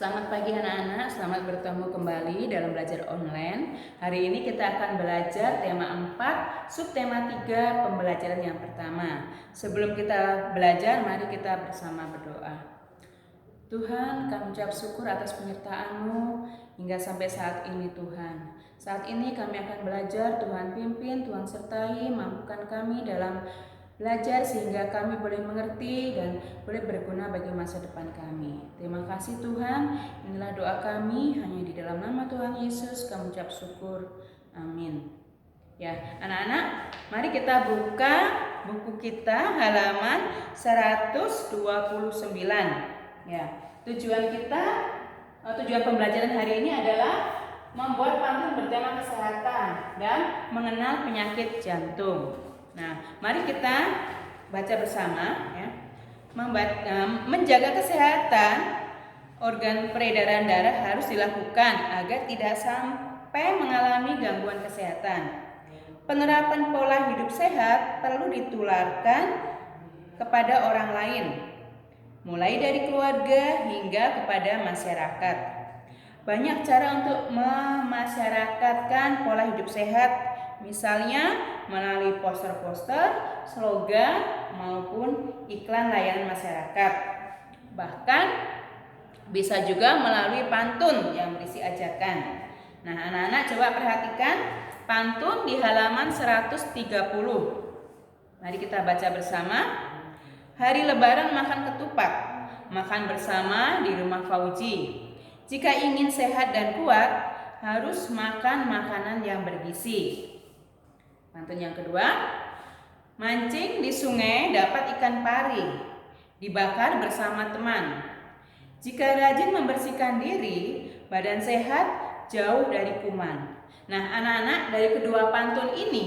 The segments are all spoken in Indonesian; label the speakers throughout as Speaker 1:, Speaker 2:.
Speaker 1: Selamat pagi anak-anak, selamat bertemu kembali dalam belajar online. Hari ini kita akan belajar tema 4, subtema 3, pembelajaran yang pertama. Sebelum kita belajar, mari kita bersama berdoa. Tuhan, kami ucap syukur atas penyertaan-Mu hingga sampai saat ini Tuhan. Saat ini kami akan belajar, Tuhan pimpin, Tuhan sertai, mampukan kami dalam belajar sehingga kami boleh mengerti dan boleh berguna bagi masa depan kami. Terima kasih Tuhan, inilah doa kami hanya di dalam nama Tuhan Yesus kami ucap syukur. Amin. Ya, anak-anak, mari kita buka buku kita halaman 129. Ya, tujuan pembelajaran hari ini adalah membuat pantun bertema kesehatan dan mengenal penyakit jantung. Nah, mari kita baca bersama ya. Menjaga kesehatan organ peredaran darah harus dilakukan agar tidak sampai mengalami gangguan kesehatan. Penerapan pola hidup sehat perlu ditularkan kepada orang lain, mulai dari keluarga hingga kepada masyarakat. Banyak cara untuk memasyarakatkan pola hidup sehat, misalnya melalui poster-poster, slogan, maupun iklan layanan masyarakat. Bahkan bisa juga melalui pantun yang berisi ajakan. Nah, anak-anak coba perhatikan pantun di halaman 130. Mari kita baca bersama. Hari Lebaran makan ketupat, makan bersama di rumah Fauji. Jika ingin sehat dan kuat, harus makan makanan yang bergizi. Pantun yang kedua, mancing di sungai dapat ikan pari, dibakar bersama teman. Jika rajin membersihkan diri, badan sehat jauh dari kuman. Nah, anak-anak, dari kedua pantun ini,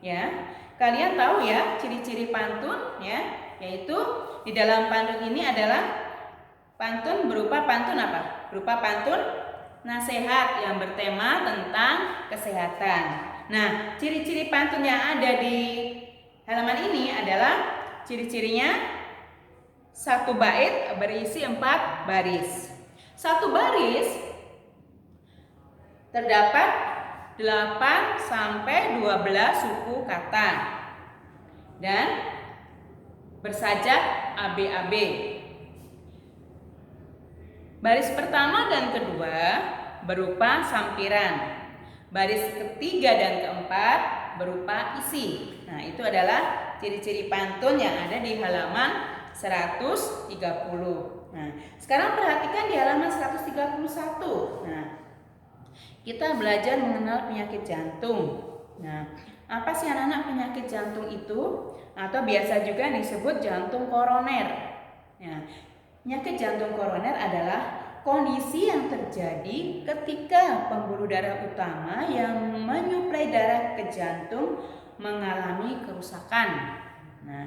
Speaker 1: ya, kalian tahu ya ciri-ciri pantun, ya, yaitu di dalam pantun ini adalah pantun berupa pantun apa? Berupa pantun nasihat yang bertema tentang kesehatan. Nah, ciri-ciri pantun yang ada di halaman ini adalah ciri-cirinya satu bait berisi 4 baris. Satu baris terdapat 8 sampai 12 suku kata dan bersajak AB-AB. Baris pertama dan kedua berupa sampiran. Baris ketiga dan keempat berupa isi. Nah, itu adalah ciri-ciri pantun yang ada di halaman 130. Nah, sekarang perhatikan di halaman 131. Nah, kita belajar mengenal penyakit jantung. Nah, apa sih anak-anak penyakit jantung itu? Atau biasa juga disebut jantung koroner. Nah, penyakit jantung koroner adalah kondisi yang terjadi ketika pembuluh darah utama yang menyuplai darah ke jantung mengalami kerusakan. Nah,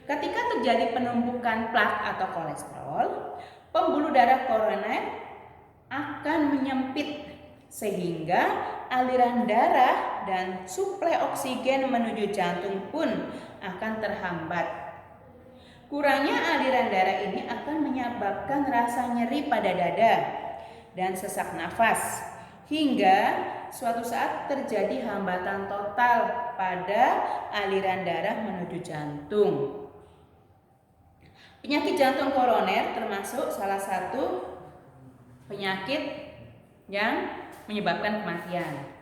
Speaker 1: ketika terjadi penumpukan plak atau kolesterol, pembuluh darah koroner akan menyempit sehingga aliran darah dan suplai oksigen menuju jantung pun akan terhambat. Kurangnya aliran darah ini akan menyebabkan rasa nyeri pada dada dan sesak nafas, hingga suatu saat terjadi hambatan total pada aliran darah menuju jantung. Penyakit jantung koroner termasuk salah satu penyakit yang menyebabkan kematian.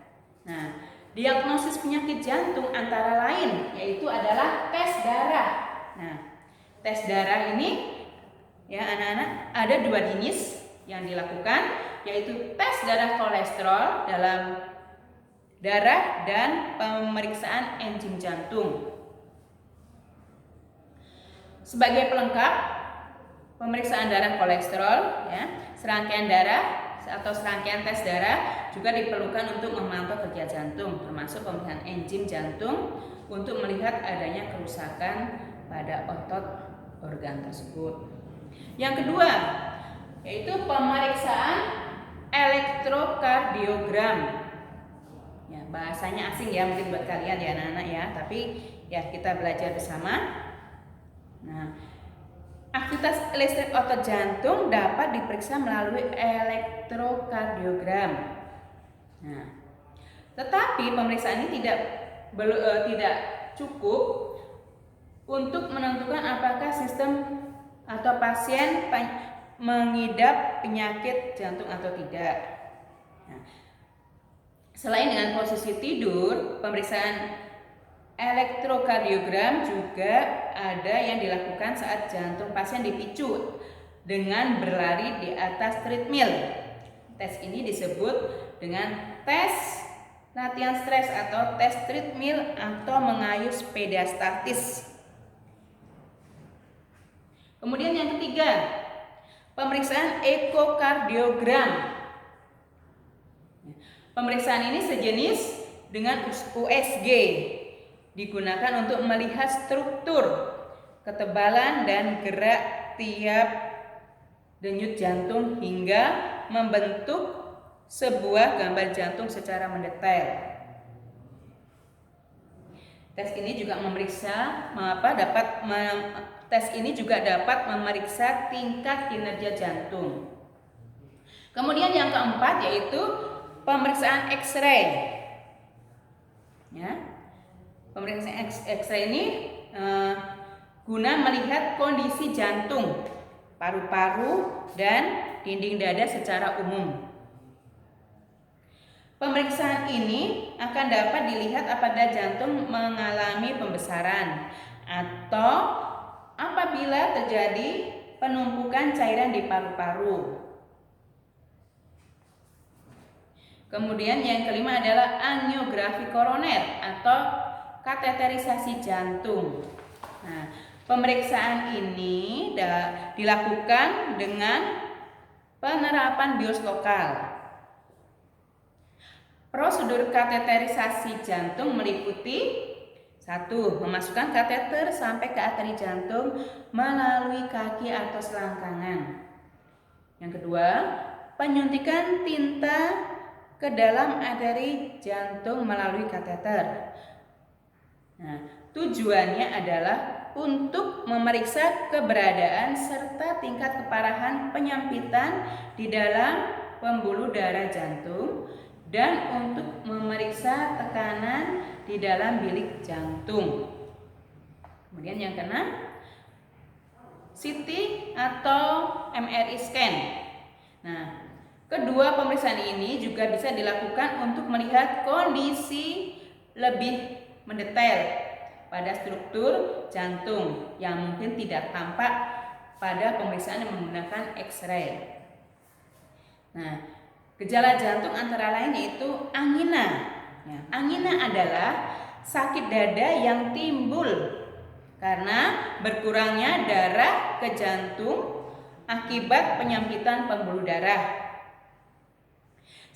Speaker 1: Nah, diagnosis penyakit jantung antara lain yaitu adalah tes darah. Nah, tes darah ini ya anak-anak ada 2 jenis yang dilakukan, yaitu tes darah kolesterol dalam darah dan pemeriksaan enzim jantung. Sebagai pelengkap pemeriksaan darah kolesterol, ya, serangkaian darah atau serangkaian tes darah juga diperlukan untuk memantau kerja jantung, termasuk pemeriksaan enzim jantung untuk melihat adanya kerusakan pada otot organ tersebut. Yang kedua yaitu pemeriksaan elektrokardiogram. Ya, bahasanya asing ya mungkin buat kalian ya anak-anak ya, tapi ya kita belajar bersama. Nah, Aktivitas listrik otot jantung dapat diperiksa melalui elektrokardiogram. Nah, tetapi pemeriksaan ini tidak cukup untuk menentukan apakah sistem atau pasien mengidap penyakit jantung atau tidak. Nah, selain dengan posisi tidur, pemeriksaan elektrokardiogram juga ada yang dilakukan saat jantung pasien dipicu dengan berlari di atas treadmill. Tes ini disebut dengan tes latihan stres atau tes treadmill atau mengayuh sepeda statis. Kemudian yang ketiga, pemeriksaan ekokardiogram. Pemeriksaan ini sejenis dengan USG, digunakan untuk melihat struktur, ketebalan, dan gerak tiap denyut jantung hingga membentuk sebuah gambar jantung secara mendetail. Tes ini juga dapat memeriksa tingkat kinerja jantung. Kemudian yang keempat yaitu pemeriksaan X-ray. Ya. Pemeriksaan X-ray ini guna melihat kondisi jantung, paru-paru, dan dinding dada secara umum. Pemeriksaan ini akan dapat dilihat apabila jantung mengalami pembesaran atau apabila terjadi penumpukan cairan di paru-paru. Kemudian yang kelima adalah angiografi koroner atau kateterisasi jantung. Nah, pemeriksaan ini dilakukan dengan penerapan bios lokal. Prosedur kateterisasi jantung meliputi 1. Memasukkan kateter sampai ke arteri jantung melalui kaki atau selangkangan. Yang kedua, penyuntikan tinta ke dalam arteri jantung melalui kateter. Nah, tujuannya adalah untuk memeriksa keberadaan serta tingkat keparahan penyempitan di dalam pembuluh darah jantung dan untuk memeriksa tekanan di dalam bilik jantung. Kemudian yang keenam, CT atau MRI scan. Nah, kedua pemeriksaan ini juga bisa dilakukan untuk melihat kondisi lebih mendetail pada struktur jantung yang mungkin tidak tampak pada pemeriksaan yang menggunakan X-ray. Nah, gejala jantung antara lain yaitu angina. Ya, angina adalah sakit dada yang timbul karena berkurangnya darah ke jantung akibat penyempitan pembuluh darah.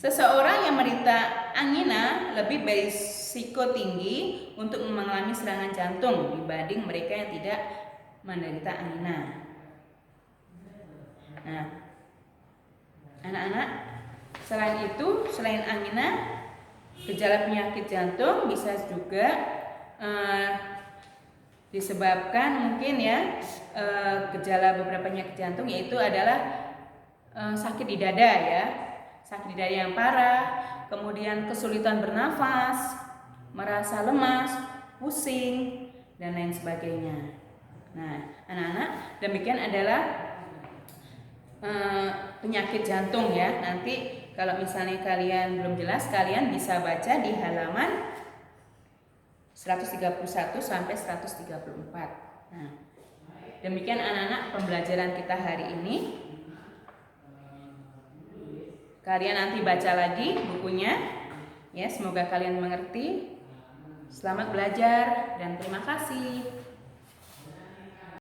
Speaker 1: Seseorang yang menderita angina lebih berisiko tinggi untuk mengalami serangan jantung dibanding mereka yang tidak menderita angina. Nah, anak-anak, selain angina, gejala penyakit jantung bisa juga disebabkan mungkin ya gejala beberapa penyakit jantung yaitu adalah sakit di dada ya. Sakit di dada yang parah, kemudian kesulitan bernafas, merasa lemas, pusing, dan lain sebagainya. Nah, anak-anak, demikian adalah penyakit jantung ya. Nanti kalau misalnya kalian belum jelas, kalian bisa baca di halaman 131 sampai 134. Nah, demikian anak-anak pembelajaran kita hari ini. Kalian nanti baca lagi bukunya. Ya, semoga kalian mengerti. Selamat belajar dan terima kasih.